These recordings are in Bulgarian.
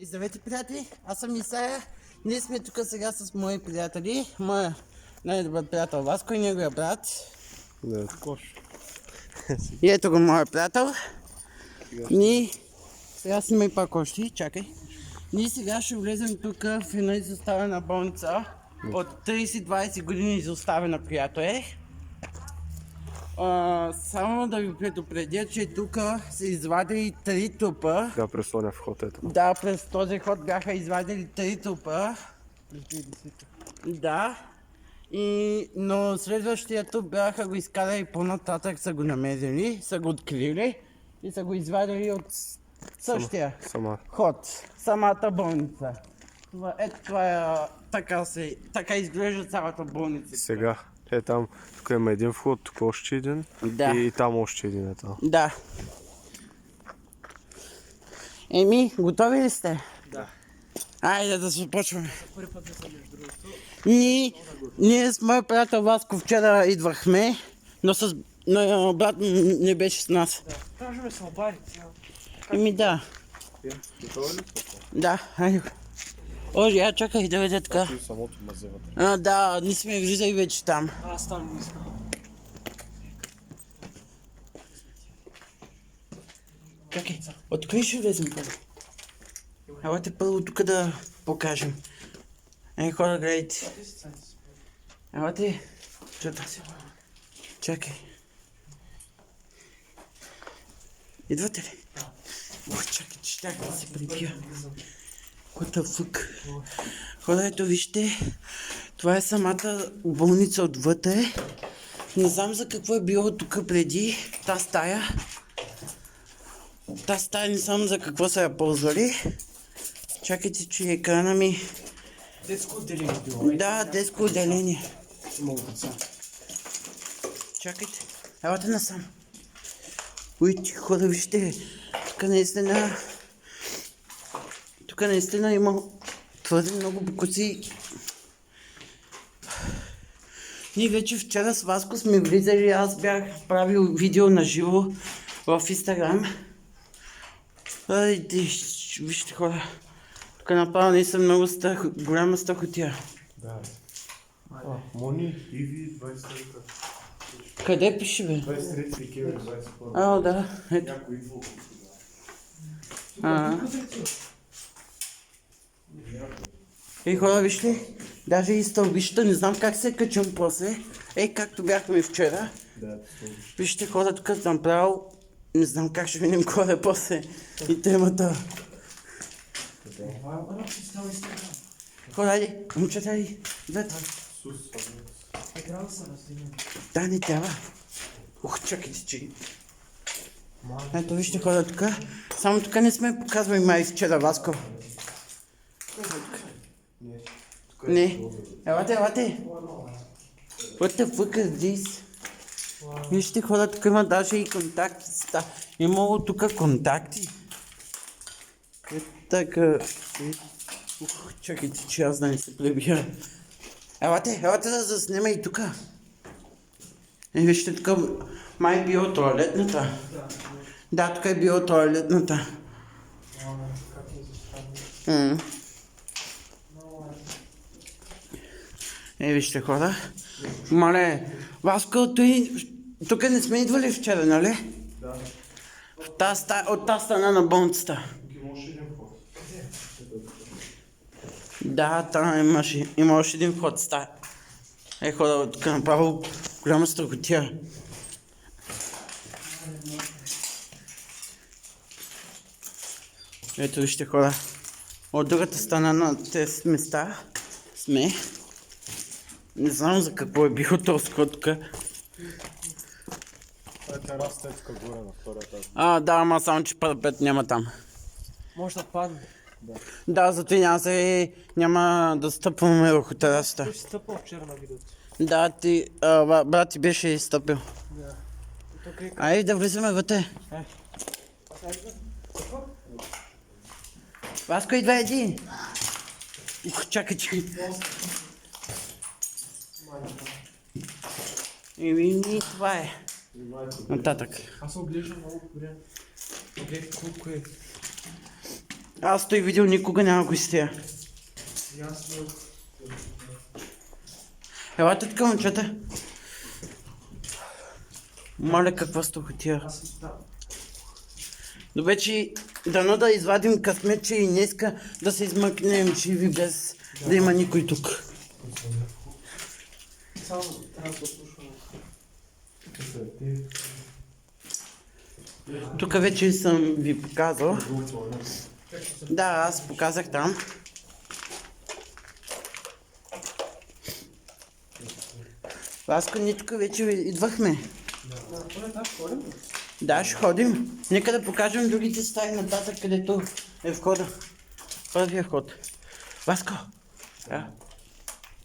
И здравейте, приятели! Аз съм Исая. Ние сме тук сега с мои приятели. Моя най-добър приятел Васко и неговия брат. Да, Кош. И ето го моя приятел. Ние сега сме пак още. Чакай. Ние сега ще влезем тук в една изоставена болница. От 30-20 години изоставена, която е. Само да ви предупредя, че тук са извадили 3 трупа. Да, през този вход ето. Да, през този ход бяха извадили 3 трупа. Да. Но следващия труп бяха го изкарали по-нататък, са го намерили, са го открили и са го извадили от същия ход, самата болница. Така изглежда цялата болница. Сега, там, тук има един вход, тук още един и там още един там. Да. Готови ли сте? Да. Айде да започваме. Първи път не съм между другото. Ние с моя приятел Васко вчера идвахме, но брат не беше с нас. Да. Трябваше ме се обади. Да. Готови ли? Да, айде. Оже, чакай да видя така. Самото мазе вътре. Да, ние сме влизали вече там. Аз там не искам. Чакай, откъде ще влезем първо? Елате първо тук да покажем. Хора, гледайте. Елате. Чакай. Идвате ли? Чакай, щях да се прибия. What the fuck? Хора, ето вижте. Това е самата болница отвътре. Не знам за какво е било тук преди. Та стая не знам за какво са я ползвали. Чакайте, че екрана ми... Детско отделение било. Да, детско отделение. Много деца. Чакайте, елате насам. Уйти, хора, вижте. Тук наистина има твърде много бокуци. Ние вече вчера с Васко сме влизали, аз бях правил видео на живо в Инстаграм. Вижте, хора. Тук направо не съм много голяма страхотия. Да. Мони, Иви, 23. Къде пише, бе? 23 км, 22. Да. Ето. Някой идва. Хора, вижте, даже и стълбищата, не знам как се качвам после. Както бяхме вчера. Да, вижте, хора, тук съм направил, не знам как ще видим горе после и темата. Хора, айде, момчета, айде, двете. Екрана са разделени. Да, не трябва. Чакайте, че... Ето вижте, хора, тук. Само тук не сме показвали май вчера, Васко. Не. Елате. What the fuck is this? Вижте, хора, тук има даже и контакти. Имало тук контакти. Така... Чакайте, че аз да не се пребия. Елате да заснема и тук. Вижте, тук май било тоалетната. Да, тук е било тоалетната. Вижте, хора. Мале, Васко, тук не сме идвали вчера, нали? Да. От тази страна на болницата. Да, там има още един вход. Хора, тук направо голяма страхотия. Ето вижте, хора. От другата страна на тези места сме. Не знам за какво е било този ход тук. Това е тераса горе на втората. Да, ама само че парапет няма там. Може да падне. Да, зато няма да стъпваме върху терасата. Той си стъпал вчера на видеото. Да, брат ти беше стъпил. Да. Айде да влизаме вътре. Васко, идва един. Чакай. Това е. Нататък. Аз се оглеждам много добре. Огледах колко е. Аз той видео никога няма го изтия. Ясно. Елате така, момчета. Моля, каква стохотия. Аз да. Добре, че дано да извадим късмет, че и днеска да се измъкнем живи без да има никой тук. Само трябва да слушам. Тук вече съм ви показал. Да, аз показах там. Васко, ние тук вече идвахме. Да, ще ходим. Нека да покажем другите стаи нататък, където е входа. Първия вход. Васко!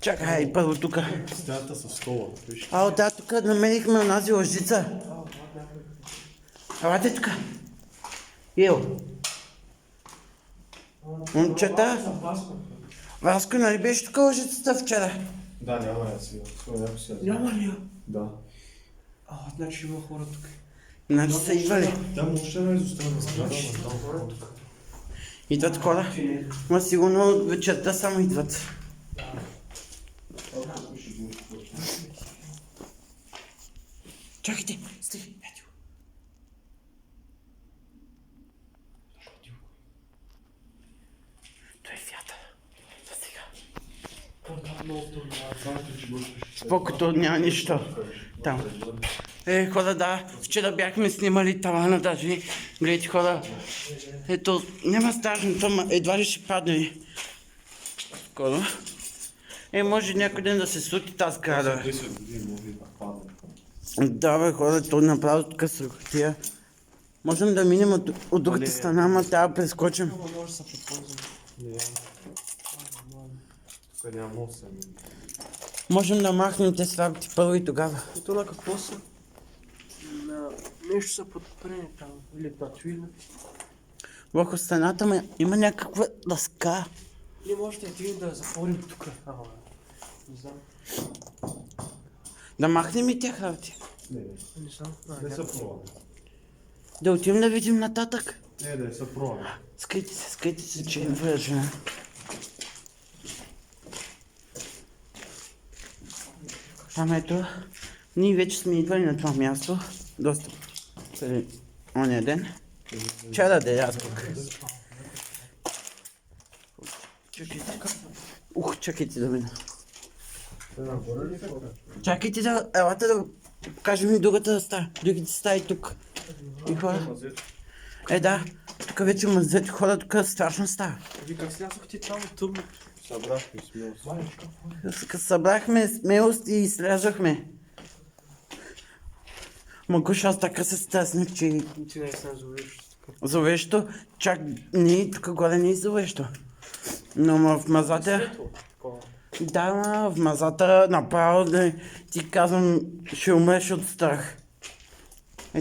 Чакай, първо тук. Стаята със стола. Виж. Да, тук намерихме онази лъжица. Елате тук. Ел. Момчета. Васко, нали беше тук лъжицата вчера? Да, няма я сега. Няма ли я? Да. Значи има хора тук. Значи са идвали. Там още не изостана. Идват хора. Ма сигурно вечерта само идват. Чакайте, стига, Петю. Той е фята. Сега. Спокойно, няма нищо. Там. Хора, да. Вчера бяхме снимали тавана даже. Гледайте, хора. Ето, няма страшно, това едва ли ще падне. Скоро. Може някой ден да се сути тази града. 10 години може да падне. Да, бе, хора, то направо тук са хартия. Можем да минем от другата страна, ама трябва да прескочим. Може да се предползвам. Тук няма много се. Можем да махнем те слабите първо и тогава. Ето на какво са? На нещо са подпрени там. Или татуина. Върху стената има някаква дъска. Не може да отидем да затворим тук. Не знам. Да махнем и тях работи. Не Не знам. са пробвали. Да отидем да видим нататък. Не са пробвали. Скрийте се, че е жена. Ама ето, ние вече сме идвали на това място. Доста преди ония ден. Вчера да аз тук. Чакайте да мина. Чакайте да, елате да покажем и другата стая. Другите стаи тук. И хора. Да, тук вече мазете хора, тук страшно става. Вие как слязохте там тъмно? Събрахме смелост. Събрахме смелост и слязахме. Могуш, аз така се стреснах, че Ти не съм зовеш. зловещо, чак не, тук горе не е зловещо. Но в мазата, да, в мазата направо да ти казвам, ще умреш от страх.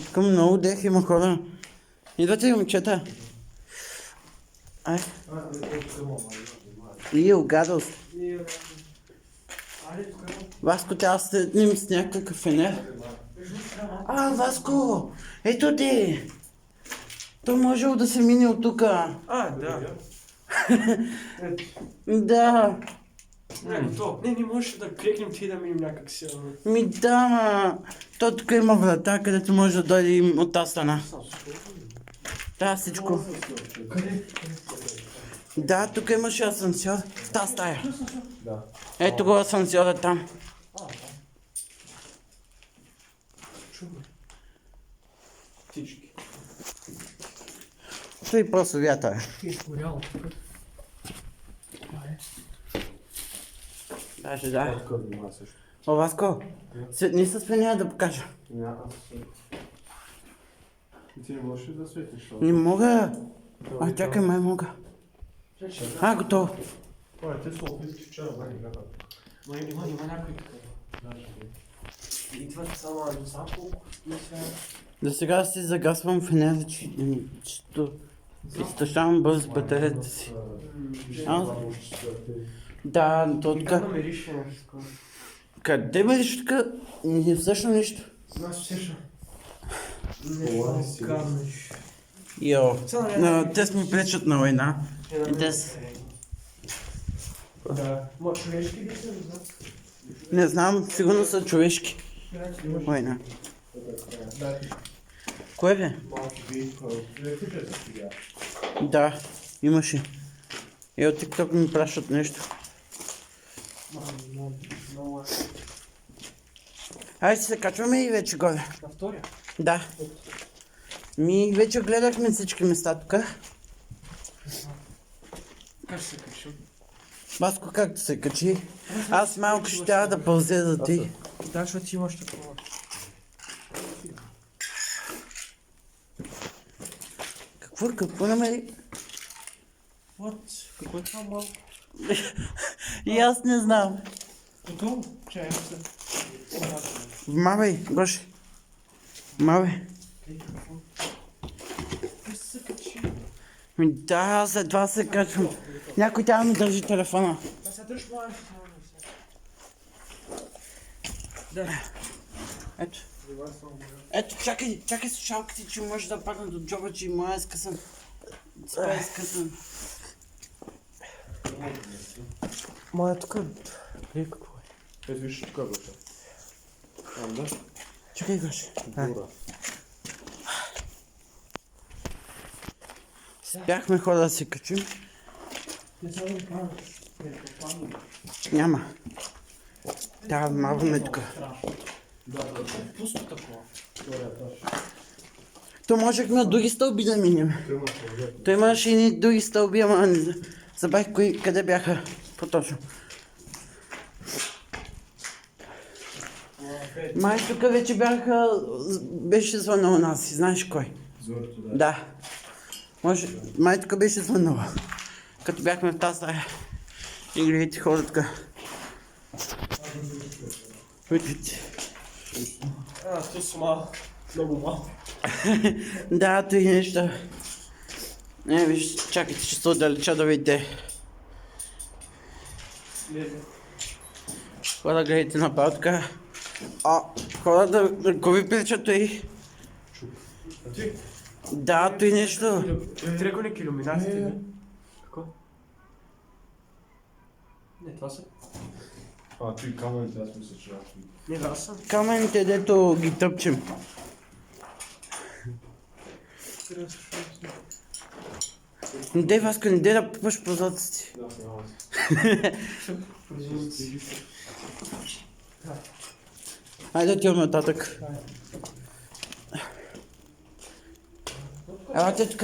Тук много дех има хора. Идвате ли, момчета? Гадост. Васко, трябва да седнем с някакъв фенер. Васко! Ето ти! То можело да се мине от тука. Да. Да. Не можеш да крикнем ти да минем някак си. Да, ма. То тук има врата, където може да дойде и от тази страна. Да, всичко. Да, тук имаше асансьор. В тази стая. Ето го асансьора там. Птички. Той просто вятър. Изгоряло тук. Даже да. Васко, светни с фенера да покажа. Ти не можеш ли да светиш? Не мога. Чакай, май мога. Готово. Те са опитки вчера, Има някой тук. Идват само няколко. За сега си загасвам фенера, че изтъщавам бързо батерията си. Да, то така. Къде мериш нещо? Къде мериш така? Не всъщност нищо. Аз сеша. Не камнеш. Йо, но те ми пречат на война. И те Да. Ма човешки ли са, не знам. не знам, сигурно са човешки. Война. Да. Кое бе? Да, имаше. И от TikTok ми пращат нещо. Много. Айде се качваме и вече горе. На втория? Да. Ми вече гледахме всички места тук. Как ще се качим? Баско, както се качи. Аз малко ще трябва да пълзе за ти. Да, защото ти имаш такова. Какво намери? Вот, какво е това малко? И аз не знам. Готово? Чай, се. Вмавай, Гоше. Вмавай. Как се качи? Ми да, след това се качвам. Някой трябва да ми държи телефона. Да се дръж малко. Да. Ето. Ето, чакай слушалките, че може да падна до джоба, че моя е скъсан. Това е скъсан. Моя тук. Гледай какво е. Ето виж тук беше. Там да? Чакай, Гоше. Дура. Бяхме хора да се качим. Не само да правя. Няма. Трябва да вмаваме тук. Пусто такова. То можехме на други стълби да минем. То имаше и други стълби, ама не забравих къде бяха по-точно. Май тук вече беше звъннал нас и знаеш кой? Зорото, да. Да. Май тук беше звъннала. Като бяхме в тази стая. И гледайте хора тук. Виждате. То са малко. Много малко. Да, той нещо. Не, виж, чакайте, че се отдалеча да видите. Хора, гледайте направо така. Хора, да го ви прича той. Да, той нещо. Тръгване километрите, бе. Какво? Не, това са. Той камъните, аз мисля, че Не, аз съм. Камъните, дето ги тъпчем. Не, Васко, не дей да пупаш прозорците. Айде да отиваме нататък. Елате тук.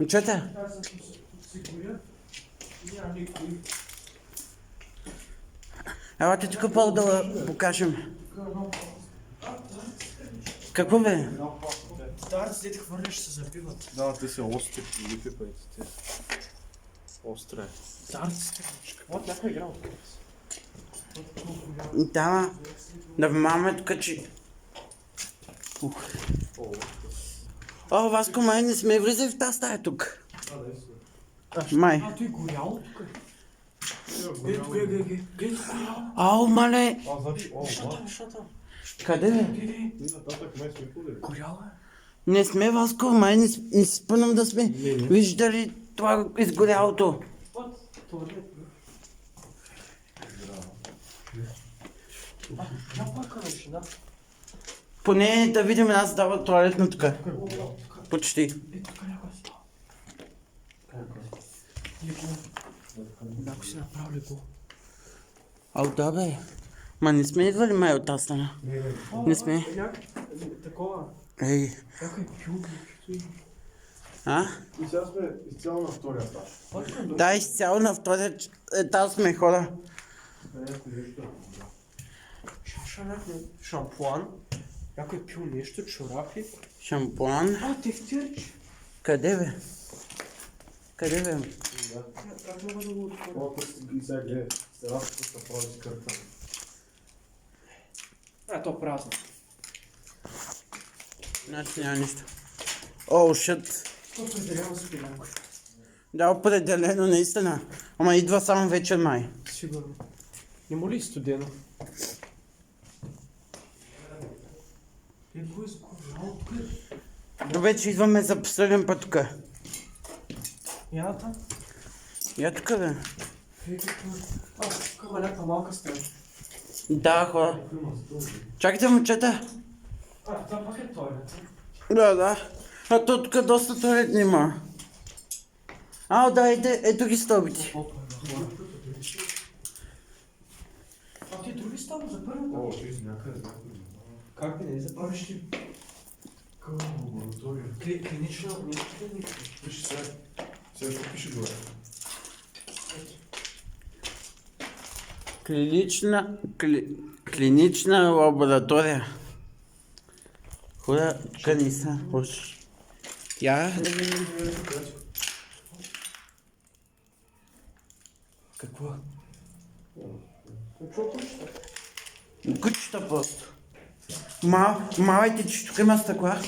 Чуете? Елате тук по-да покажем. Какво бе? Старците хвърляш се забиват. Да, те са остри, ги пипайте те. Остра е. Старците, какво някой играл? Да, да внимаваме тук, че... О, Васко, май не сме влизали в тази стая тук. Май. Той горяло тук. Гледай, горяло. Ау, мале! Значи, Що там? Къде бе? нататък май сме ходили. Горяло е. Не сме, Васко, май не си спомням да сме виждали това изгорялото. Това е. Я пака начина. Поне да видим аз дава туалетна тук. Почти. Тук някой става. Някой си направи го. Ау, да бе. Ма не сме идвали май от тази страна. Не сме. Такова. Ей. Някой пил. А? И сега сме изцяло на втория етаж. Да, изцяло на втория етаж сме хора. Чаша някой шампуан. Някой пил нещо, чорапи. Шампуан. Тефтирч. Къде бе? Къде бе? Как мога да го отворя? Малко и сега гледай. Стената се прави с кърта. То празно. Значи няма нищо. О, шът. Определено спи някой. Да, определено, наистина. Ама идва само вечер май. Сигурно. Има ли студено? Какво изгоряло тук? Ето вече идваме за последен път тук. Я там. Я тук, бе. Тук има някаква малка стая. Да, хора. Чакайте, момчета. Това пак е туалет. Да. А то тук доста туалетни има. Да, ето ги стълбите. Ти други става за първата? Как не запавиш ти? Клинична, Пиши сега. Сега какво пише горе? Клинична лаборатория. Хора, тук не са. Я да ги... Какво? Кучета просто. Малайте, че тук има стъкла.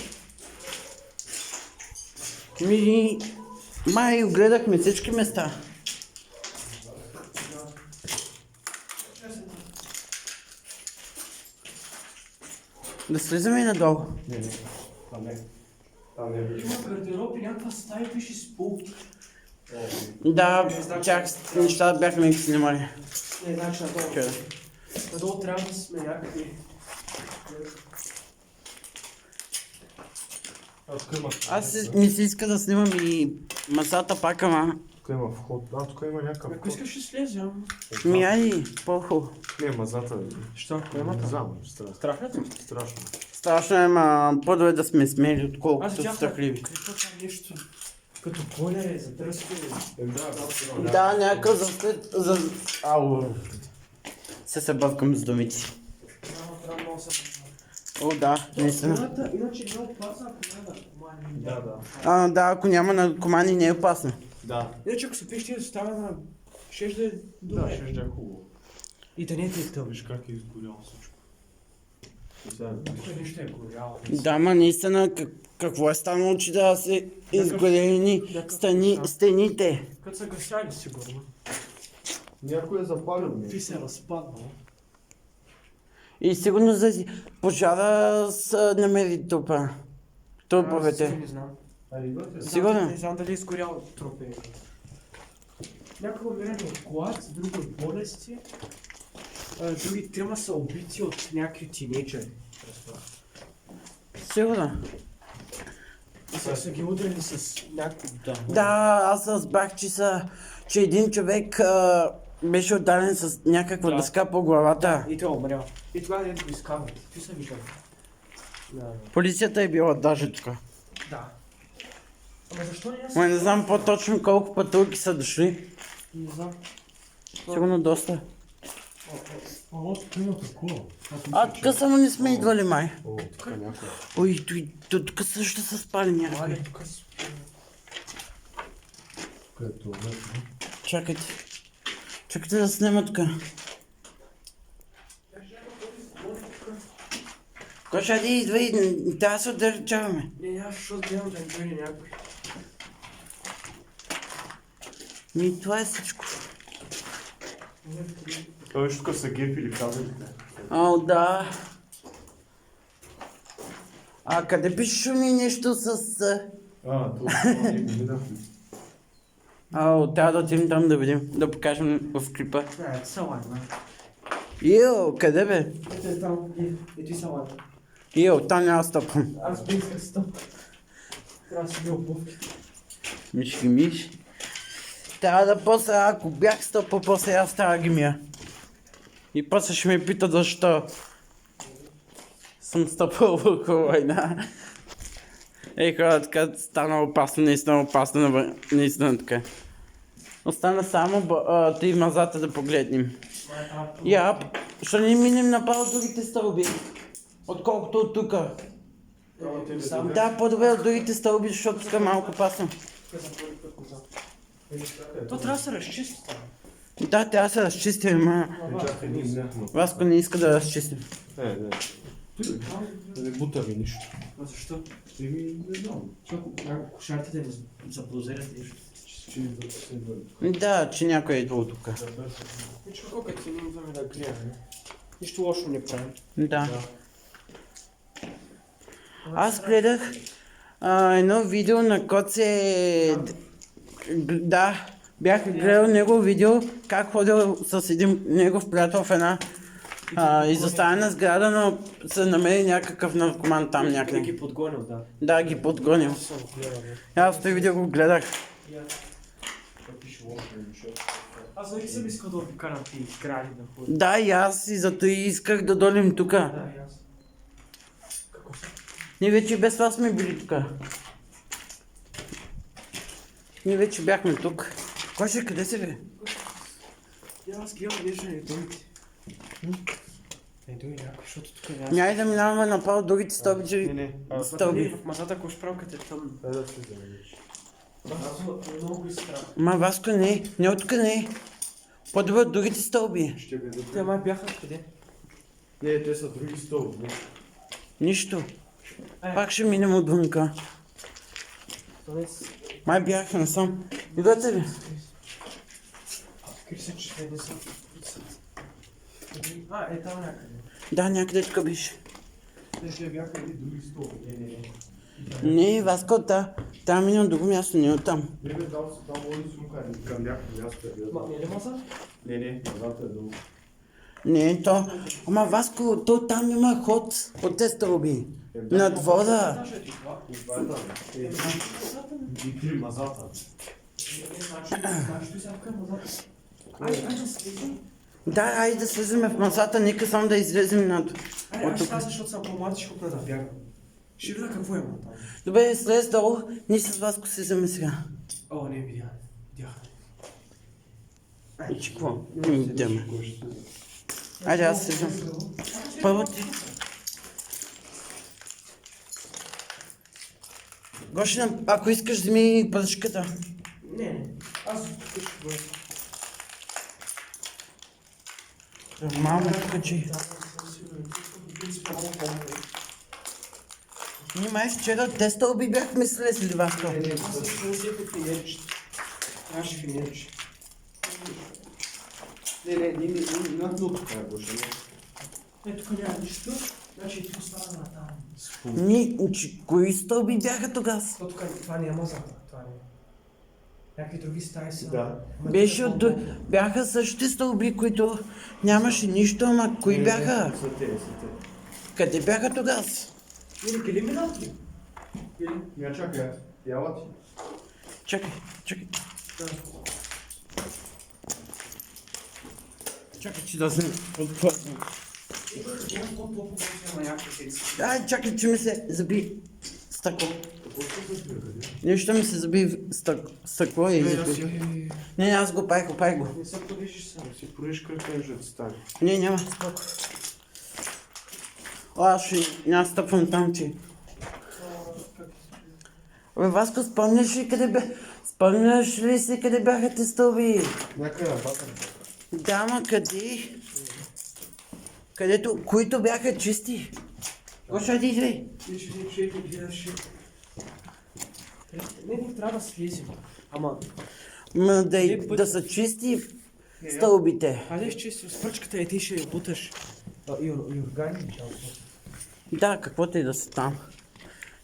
Май огледахме всички места. Да слизаме и надолу. Там не виждам. Има гардероб и някаква стая пише спулки. Да, чак нещата бяхме ги снимали. Не, значи надолу. Надолу трябва да сме някакви... Ми се иска да снимам и масата пак, ама... Тук има вход. Тук има някакъв Ако искаш ще слезем. Айди, по-хубаво. Не, мазата. Що? Не знам. Страх ли те? Страшно. Страшно е, ма по-добре да сме смели, отколкото видях страхливи. какво там нещо. Като бойлер е задръскали. Да, някакъв за... Ау. Se бъркам с думите. Трябва много се... Да, наистина. Иначе не е опасно, ако няма наркомани. Да, ако няма наркомани не е опасно. Да. Иначе ако се пиш, ти става на... Щеш да е добре. Ще е хубаво. И да не ти е тъл. Виж как е изгоряло всичко. Тук нещо е горяло. Да, ма наистина, какво е станало, че да се изгорени стените? Като са гасяли сигурно. Някой е запалил. Ти се разпаднал. И сигурно заради пожара са намери труповете. Не знам. Сигурно? Не знам дали е изгорял трупе. Някой умирали от глад, други от болести. Други трима са убити от някакви тинейджери. Сигурно. И са ги удрили с някакви... Да, аз разбрах, че един човек беше ударен с някаква дъска по главата. И той е умрял. И тогава ето ги изкарват. Ти са виждали. Полицията е била даже тук. Да. Ама защо не аз? Не знам по-точно колко пътулки са дошли. Не знам. Сигурно доста. Тук има такова. Тук само не сме идвали май. Тук е някой. Ой, тук също са спали някакви. Тук са... Тук е туалет. Чакайте. Чакайте да снима тук. Коша, идвай, трябва да се отдалечаваме. Не, аз защото гледам да не дойде някой. Това е всичко. Виж тук са гепили кабелите. Да. Къде пише ми нещо с... Това не го видяхме. Трябва да отидем там да видим, да покажем в клипа. Да, е салайна. Къде бе? Ето е там, ето и салайна. Там няма стъпвам. Аз бих се стъп. Трябва да си ги обувки. Миш. Трябва да после, ако бях стъпал, после аз трябва да ги мия. И после ще ме пита защо съм стъпал върху война. Хора, така стана опасно, наистина така. Остана само три мазата да погледнем. Ще не минем направо другите стълби, отколкото от тука. Да, по-добре от другите стълби, защото тук е малко опасно. То трябва да се разчисти. Да, трябва да се разчистим, ама Васко не иска да разчистим. Не бутави нищо. А защо? Не знам. Кошарите да не заблузерят нещо. Да, че някой е идвал тук. Ничко колко ти не идваме да гледаме. Нищо лошо не правим. Да. Аз гледах едно видео на Коце. Да, бях гледал негово видео, как ходил с един негов приятел в една изоставена сграда, но се намери някакъв наркоман там Да някъде. ги подгонил, да. Да, ги подгонил. Съм го гледал, Аз в този видео го гледах. Аз винаги съм искал да обикарам тия сгради да ходя. Да, и аз и зато и исках да дойдем тука. Да, и аз. Какво са? Ние вече без вас сме били тука. Ние вече бяхме тук. Коше, къде си бе? Я аз гледам нещо не думите. Не думи някой, защото тук няма. Няма да минаваме направо другите стълби, че... Стълби. В мазата, ако шправката е тъмна. Да се замериш. Аз много искам. Ма Васко не, не от тук не. По-добре от другите стълби. Ще ви да... Те май бяха къде? Не, те са други стълби. Нищо. Пак ще минем отвънка. Май бяха насам. Идвате ли? Какви се, че те не са? Е там някъде. Да, някъде тук беше. Те ще бяха и други стълби. Не, Васко, там минем друго място, не оттам. Не бе, там води сумка, към някакво място е бил. Не е ли маза? Не, назад е долу. Не, то... Ама Васко, то там има ход от тези стълби. Над вода. Това е там. И три мазата. Айде да слезем. Да, айде да слезем в масата, нека само да излезем над... Аз ще стана, защото съм по-млад, ще купна да бягам. Ще видя какво има там. Добре, слез долу, ние с Васко слизаме сега. О, не видях. Видях. И че какво? Идеме. Айде, аз слизам. Първо ти. Гошина, ако искаш, вземи пръчката. Не. Аз ще бъда. Нормално, качи. Ние май вчера те стълби бяхме слезли, Васко. Аз ще не взех финерчета. Трябваше финерче. Не, над дното това е Гоша. Тук няма нищо. Значи ти остана на там. Кои стълби бяха тогава? Тук това не е мазата. Това не е. Някакви други стаи са. Да. Беше бяха същите стълби, които нямаше нищо, ама кои бяха? Са те. Къде бяха тогава? Или ги ли минал ти? Я чакай, яла ти. Чакай. Чакай, че да взема отпълзвам. Ай, чакай, че ми се заби стъкло. Нещо ми се заби стъкло и заби. Не, аз го пай го. Не се порежиш сам. Си пориш кръка и ще ти стане. Не, няма. Аз ще няма стъпвам там, че. Бе, Васко, спомняш ли си къде бяха те стълби? Някъде на бата. Да, ма къде? Където, които бяха чисти. Гоша, идвай. Не трябва да слезем. Ама... Ма да са чисти стълбите. Хайде изчисти с пръчката и ти ще я буташ. И органи. Да, каквото и да са там.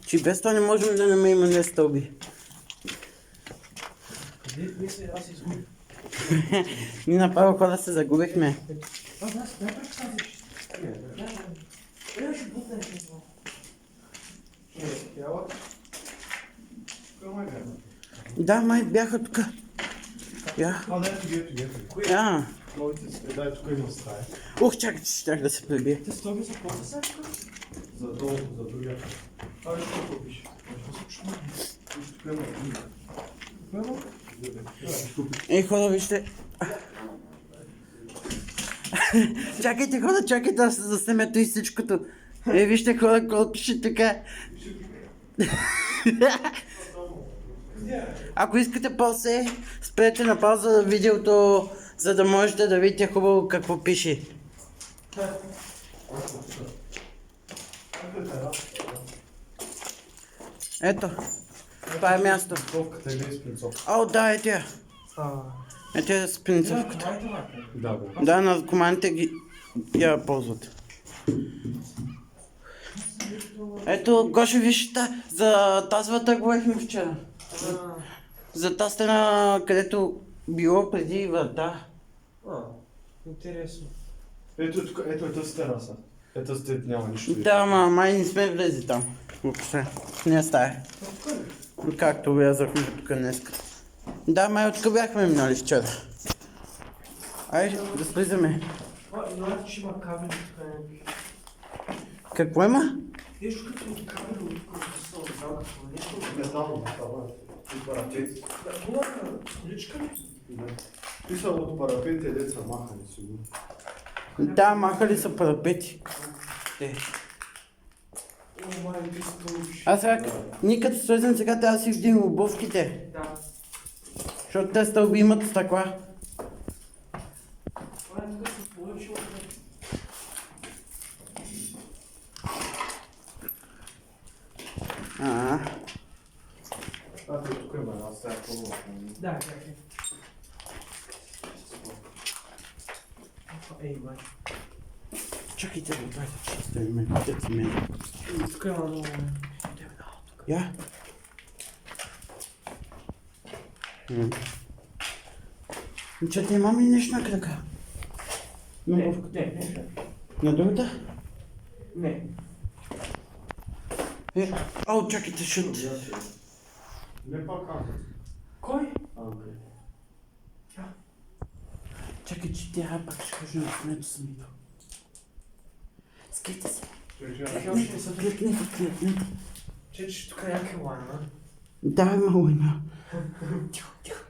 Че без това не можем да намерим не стълби. Къде мисля, аз изгубих. Ние направо хора се загубихме. Аз пръчката да ще бутна нещо. Яла? Да, май бяха тук. Я. Я. Дай, тук има стая. Ух, чакай, че щях да се пребие. Те стълби са по-то сега? За долу, за другия. Това е какво пише. Тук има книга. Ей, хора, вижте. Чакайте, хора, чакайте да се заснемето и всичкото. Ей, вижте, хора, колко пише така. Ако искате после, спрете на пауза видеото, за да можете да видите хубаво какво пише. Ето, това е място. Ковката или с принцовка? О, да, ето я. Ето я с принцовката. Да, Да, наркоманите я ползват. Ето, Гошо, виж, за тази врата говорихме вчера. За тази стена, където било преди врата. Интересно. Ето тук, ето е тази тераса. Ето сте няма нищо. Да, ама май не сме влезли там. Въобще. Не стая. Както влязахме тук днес. Да, май откъде бяхме минали вчера. Айде, да слизаме. Но че има кабели тук някакви. Какво има? Нещо като от кабели, които са отзад, нещо. Метално, това е. Парапет. Да, булака, количка ли? И са от парапет и деца махани сигурно. Да, махали са парапети. Те. О, май, ти си получиш. Аз сега, ние като слезем сега трябва да си вдигнем обувките. Да. Защото те стълби имат стъкла. Това е така се получило. Тук има една стая по-малко. Да, чакай. Ей, май. Чакайте, бе, дайте, че стоиме. Дайте ме. Тук има много. Я? Че те имам ли нещо на крака? Не, не. На другата? Не. Ау, чакайте, шут. Не пак Кой? окей. Чакай, че тя пак ще кажа на смето съм идвал. Скайте се. Кликни. Че тук някакви лайна. Да, има лайна. Тихо.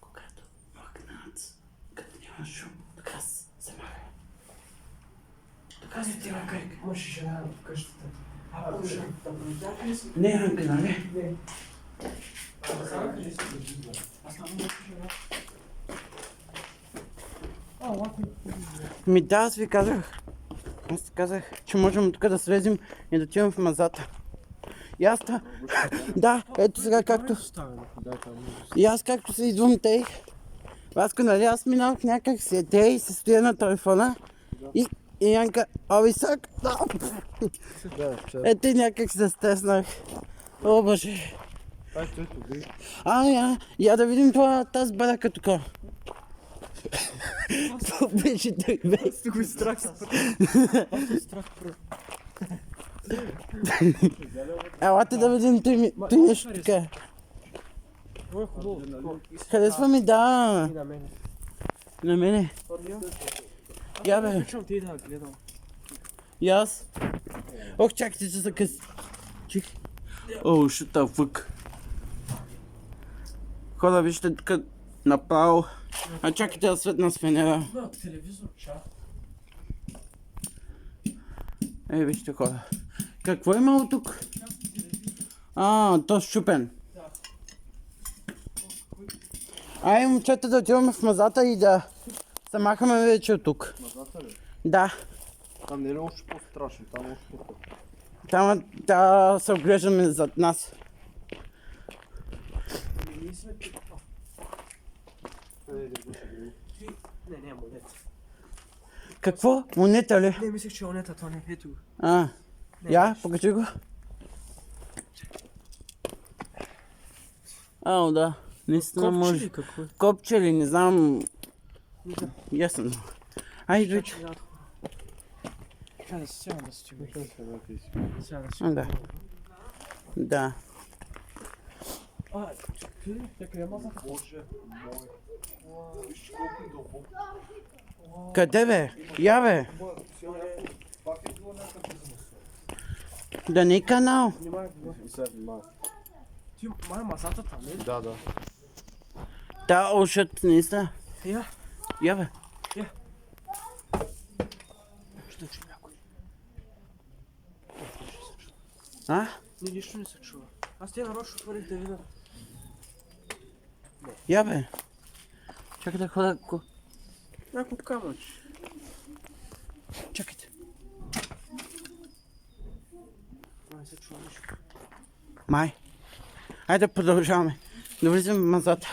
Когато махнат, като няма шум, така се маха. Така се тира как. Мъж и жена в къщата. Да продължавате ли си? Не, Анка, нали? Не. Сега ли си? Аз само мъж и жена. Да, аз ви казах. Аз ти казах, че можем тук да слезем и да отидем в мазата. И аз да, ето сега както... И аз както се идвам тей. Васко, нали аз минах някак си тей и се стоя на телефона. И Янка, висок. Ето и някак се стеснах. О, боже. Я да видим това, тази барака тук. Това беше той бе. Сте го страх. Страх. Елате да видим той нещо тук. Харесва ми, да. И на мене. На мене. Я бе. Обичам ти да гледам. И аз. Ох, чакайте, че са къси. Чих. О, shut the fuck. Хора, вижте тук направо. А чакайте да светна с фенера. Има телевизор, ча. Вижте хора. Какво е имало тук? То щупен. Момчета, да отиваме в мазата и да се махаме вече от тук. Мазата ли? Да. Там не е още по-страшно, там още по-страшно. Там да се оглеждаме зад нас. Ние сме тук. Не, монета. Какво? Монета ли? Не, мислех, че е монета, това не. Ето го. Я, покажи го. Да. Наистина може. Копче ли какво е? Копче ли, не знам. Ясно. Айде. Сега да се сяда да се чуем. Сега да се Да. Да. Ти, къде мазаха? Боже мой. Виж колко е дълбоко. Къде бе? Я бе. Пак е било някакъв Да не е канал. Внимай, внимавай. Ти, май мазата там, не? Да. Да, ушът, наистина. Я бе. Ще чу някой. Не, нищо не се чува. Аз тя нарочно отворих да видя. Я бе. Чакай да хода. Някой камъч. Чакайте. Не се чува нищо. Май. Айде да продължаваме. Да влизаме в мазата.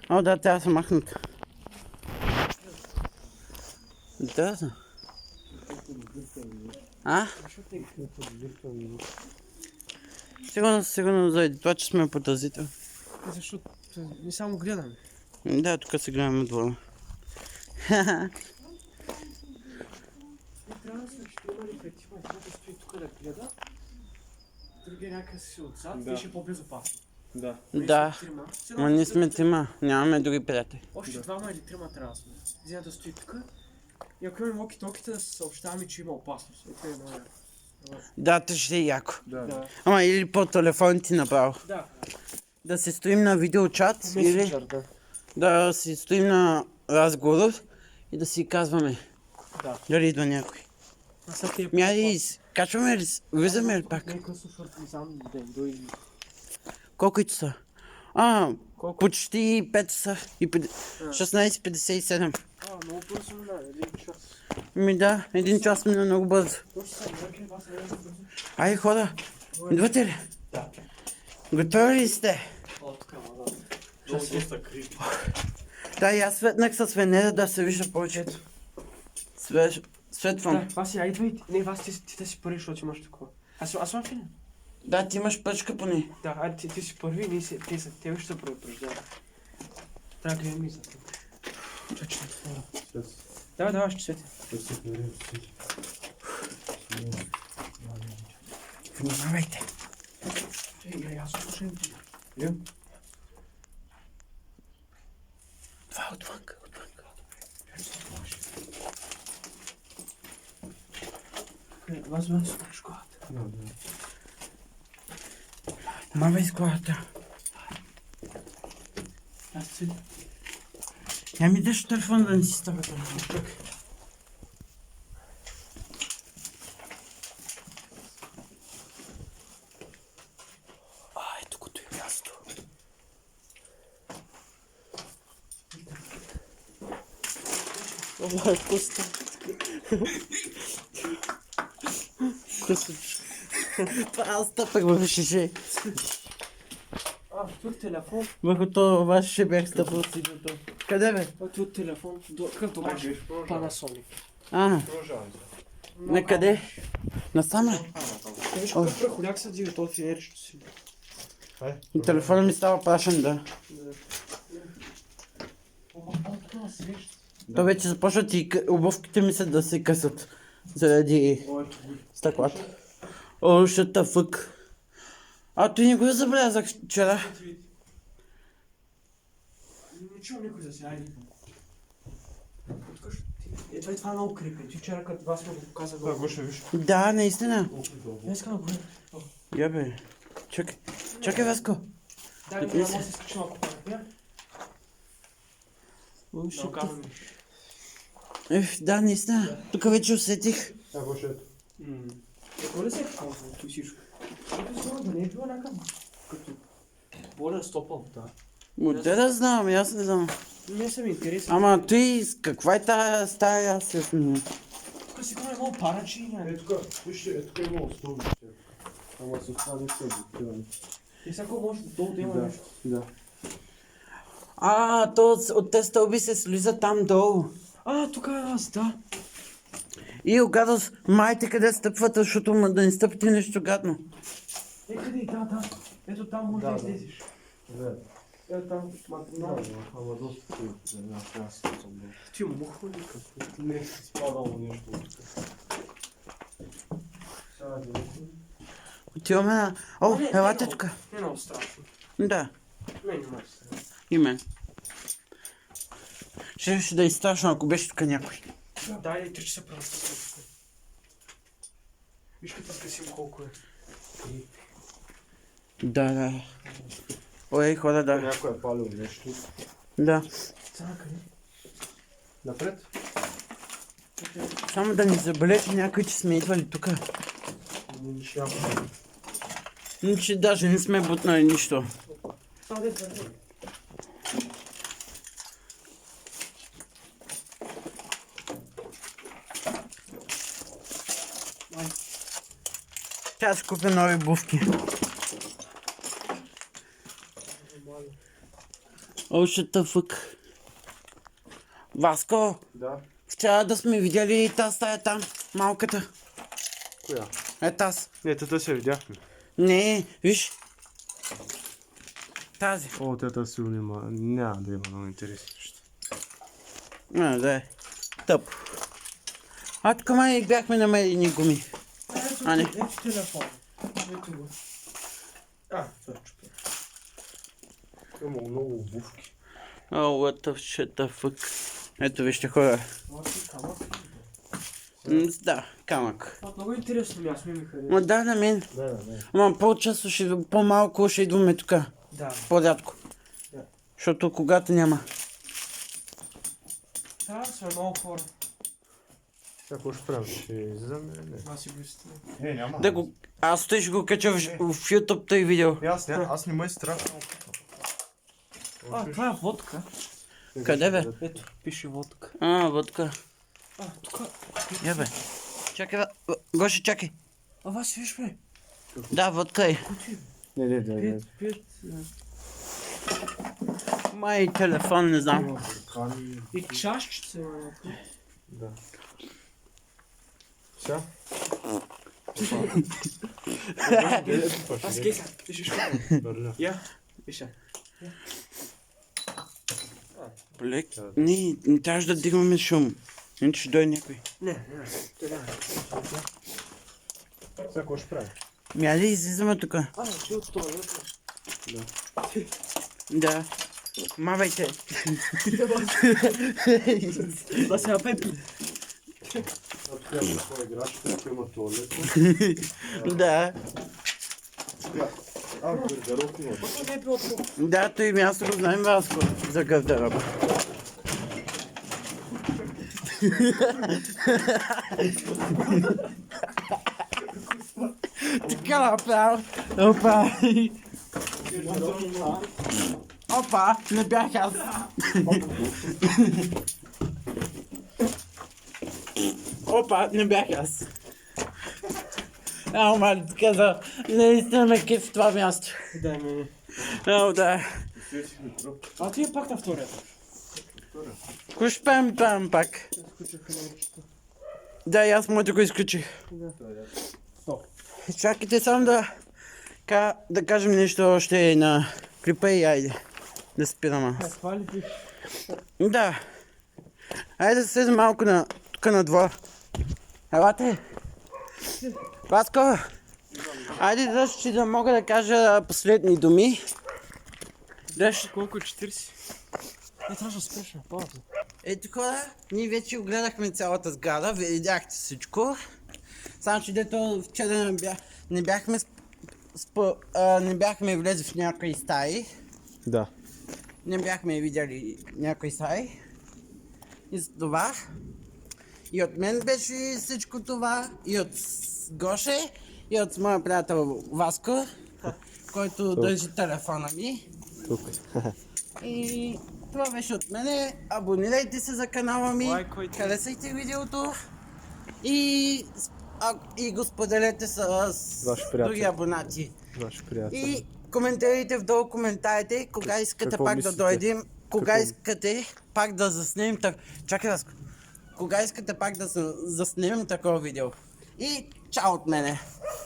Да, трябва да се махнат. Да знам. А? Сигурно заради това, че сме подразител. Защото не само гледаме. Да, тук се гледаме двора. Трябва да сме четирима рефлектива, да стои тук да гледа. Другия някак си отзад, Да. и ще е по-безопасно. Да. Да, но ние сме трима, нямаме други приятели. Още двама или трима трябва да сме. Взема да стои тук. И ако имаме walkie-talkie, да се съобщаваме, че има опасност. Ето е много яко. Да, те ще е яко. Да. Ама или по телефон ти направо. Да. Да се стоим на видеочат или Месенджер, да. да си стоим на разговор и да си казваме. Да. Дали идва някой. А сега те Мяри, качваме ли? Влизаме ли пак? Нека слушат, не знам да им дойде. Колко и часа? Колко? Почти 5 часа и 16:57. Много бързо мина, един час. Ми да, 1 час мина много бързо. Точно са, някакви вас не бързо. Айде хора, идвате ли? Да. Готови ли сте? О, така, да. Много доста крипи. Да, и аз светнах с Венера да се вижда повече. Светвам. Да, Васи, айде идвай. Не, Васи, ти да си първи, защото имаш такова. Аз съм финен. Да, ти имаш пръчка поне. Да, айде ти си първи, ние си, те ще се предупреждават. Трябва да гледаме и за това. Чакай, ще отворя. Давай, ще свети. Внимавайте. Аз слушам. Това е отвънка. Вас бе слушаш колата. Мавай с колата. Аз си. Я ми даш телефон да не си става телефон. Ето като е място. Това е вкусно. Това аз стъпах в шише. Тут телефон. Върху това ваше ще бях стъпал с идото. Къде бе? Тут телефон. Какъв домашен? Panasonic. Продължавай. На къде? Насаме? Виж какъв прахоляк са диви, този фенерчето си. Телефона ми става прашен, да. То вече започват и обувките ми се да се късат. Заради стъклата. О, shut the fuck. Той не го забелязах вчера. Не чувам никой за сега, айде. Ето е това много крипи. Ти вчера като вас ме го показа Да, много. го ще виж. Да, наистина. Не искам да го видя. Я бе. Чакай, Васко. Дай ми да може да се скача малко по-напред. Много камъни. Да, наистина. Тук вече усетих. Да, го ще ето. Какво ли се е казвало и всичко? Ето си да не е било някакъв като болен стопъл, да. Де да знам, аз не знам. Не съм интересен. Ама той, каква е тая стая, аз се смея. Тук сигурно е много парачи и няма. Тук, вижте, тук има столбище. Ама с това не се обикриваме. И всяко може долу да има Да. нещо. Да. То от тези стълби се слиза там долу. Тук е аз, да. И огадо, майте къде стъпвате, защото да не стъпите нещо гадно. Къде? Да. Ето там може да излезеш. Да. Ето там, много. Ама доста се аз съм много. Ти му мухва ли като? Не си спадало нещо. Сега да Отиваме на... О, Не, елате не, тук. Не много страшно. Да, Не може да се. и мен. Ще да е страшно, ако беше тук някой. Дай 3 часа пръста. Виж като скъсим колко е. Да. Ой, хора, да. Някой е палил нещо. Да. Сега къде? Напред? Само да ни забележи някой, че сме идвали тук. Че даже не сме бутнали нищо. Само да е. Тя ще купя нови обувки. О, shut the fuck. Васко, Да. Трябва да сме видяли тази стая там, малката. Коя? Е тази. Не, тата се видяхме. Не, виж. Тази. О, тата сигурно има. Няма да има много интересни неща. А, да е. Тъп. А тук май бяхме намерили гуми. А, не. Ето телефон. Ето го. А, това е чупен. Има много обувки. О, what the shit the fuck. Ето вижте хора. Камък. Да, камък. Това много интересно място ми харесва. Ма да, на мен. Да. Ама по-често по-малко ще идваме тук. Да. По-рядко. Да. Защото когато няма. Да, сме много хора. Какво ще правим? Ще излизаме или не? Аз си го изтина. Не, няма. Да го... Аз той ще го кача в YouTube той видео. Аз не ме е страх. А, това е водка. Къде бе? Ето, пише водка. А, водка. А, тук. Я бе. Чакай бе. Гоше, чакай. А, вас виж бе. Да, водка е. Кути. Не. Пет. Май телефон, не знам. И чашчица има някакво. Да. Сега? Аз гейса. Пишеш го. Я. Пиша. Блек, не трябваше да дигаме шум. Иначе ще дойде някой. Не. Сега. Сега какво ще правим? Мяли, излизаме тук. А, ще от това. Да. Мавайте. Да се напет. Тук има своя играч, тук има туалет. Да. Гардероб има. Това не е било това. Да, той място го знаем Васко. За гардероба. Така направо. Опа. Опа, не бях аз. Опа, не бях аз. Ау, мали, каза, наистина ме кеф в това място. Дай мене. Ау, да. А ти е пак на вторията. Куш пам пак. Изключиха нещото. Да, и аз моето го изключих. Стоп. Чакайте само да кажем нещо още на клипа и айде. Да спирам аз. Това ли ти? Да. Айде да слезем малко тук на двор. Елате. Васко. Айде да мога да кажа последни думи. Колко е 40? Не трябваше да спеш на пауза. Ето хора, ние вече огледахме цялата сграда, видяхте всичко. Само че дето вчера не бяхме влезли в някои стаи. Да. Не бяхме видяли някои стаи. И за това. И от мен беше всичко това. И от Гоше. И от моя приятел Васко, който държи телефона ми. Тук. И това беше от мене. Абонирайте се за канала ми. Лайкайте. Харесайте видеото. И го споделете с Ваши приятели. други абонати. Ваши приятели. И коментирайте вдолу коментарите, кога искате какво пак мислите? да дойдем, кога Какво? искате пак да заснемем Чакай, Васко. Кога искате пак да заснемем такова видео. И чао от мене.